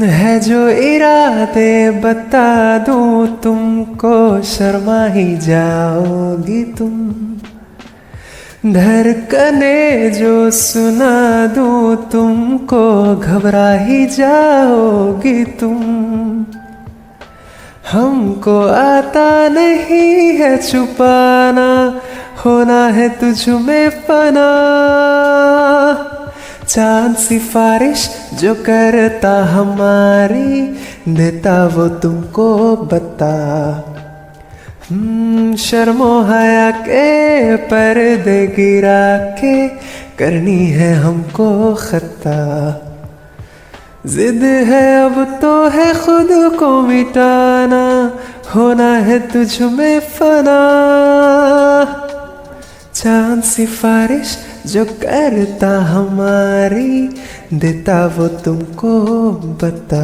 है जो इरादे बता दूं तुमको, शर्मा ही जाओगी तुम। धड़कने जो सुना दूं तुमको, घबरा ही जाओगी तुम। हमको आता नहीं है छुपाना, होना है तुझ में फना। चांद सिफारिश जो करता हमारी, देता वो तुमको बता। शर्मो हया के पर्दे गिरा के, करनी है हमको खता। जिद है अब तो है खुद को मिटाना, होना है तुझ में फना। चांद सिफारिश जो करता हमारी, देता वो तुमको बता।